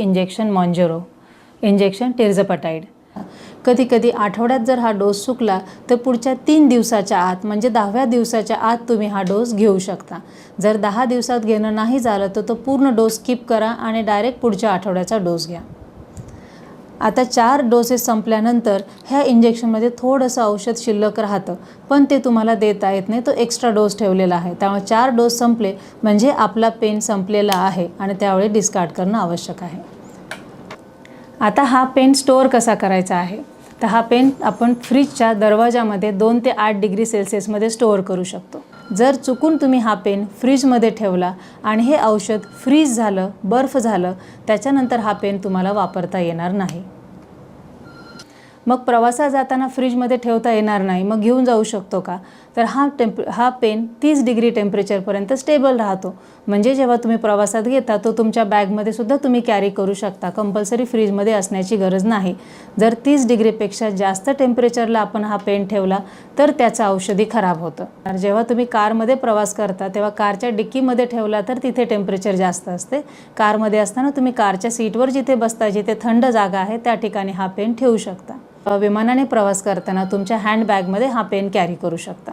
Injection मॉन्जरो, injection टिर्झपटाईड. कधी कधी आठवड्यात जर हा डोस चुकला तर पुढच्या 3 दिवसाच्या आत म्हणजे 10व्या दिवसाच्या आत तुम्ही हा डोस घेऊ शकता. जर 10 दिवसात घेणं नाही झालं तर तो पूर्ण डोस स्किप करा आणि डायरेक्ट पुढच्या आठवड्याचा डोस घ्या. आता 4 डोसेस संपल्यानंतर ह्या इंजेक्शनमध्ये थोडंसं औषध शिल्लक राहतं, पण ते तुम्हाला देता येत नाही, तो एक्स्ट्रा डोस ठेवलेला आहे. त्यामुळे 4 डोस संपले म्हणजे आपला पेन संपलेला आहे आणि त्यावेळी डिस्कार्ड करणं आवश्यक आहे. आता हा पेन स्टोअर कसा करायचा आहे, तर हा पेन आपण फ्रीजच्या दरवाजामध्ये 2 ते 8 डिग्री सेल्सिअसमध्ये स्टोअर करू शकतो. जर चुकून तुम्ही हा पेन फ्रीजमध्ये ठेवला आणि हे औषध फ्रीज झालं, बर्फ झालं, त्याच्यानंतर हा पेन तुम्हाला वापरता येणार नाही. मग प्रवासात जाताना फ्रीजमध्ये ठेवता येणार नाही, मग घेऊन जाऊ शकतो का, तर हा पेन 30 डिग्री टेम्परेचरपर्यंत स्टेबल राहतो. म्हणजे जेव्हा तुम्ही प्रवासात घेता तो तुमच्या बॅगमध्ये सुद्धा तुम्ही कॅरी करू शकता, कंपल्सरी फ्रीजमध्ये असण्याची गरज नाही. जर 30 डिग्रीपेक्षा जास्त टेम्परेचरला आपण हा पेन ठेवला तर त्याचं औषधी खराब होतं. जेव्हा तुम्ही कारमध्ये प्रवास करता तेव्हा कारच्या डिक्कीमध्ये ठेवला तर तिथे टेम्परेचर जास्त असते. कारमध्ये असताना तुम्ही कारच्या सीटवर जिथे बसता, जिथे थंड जागा आहे, त्या ठिकाणी हा पेन ठेवू शकता. विमानाने प्रवास करताना तुमच्या हँडबॅगमध्ये हा पेन कॅरी करू शकता.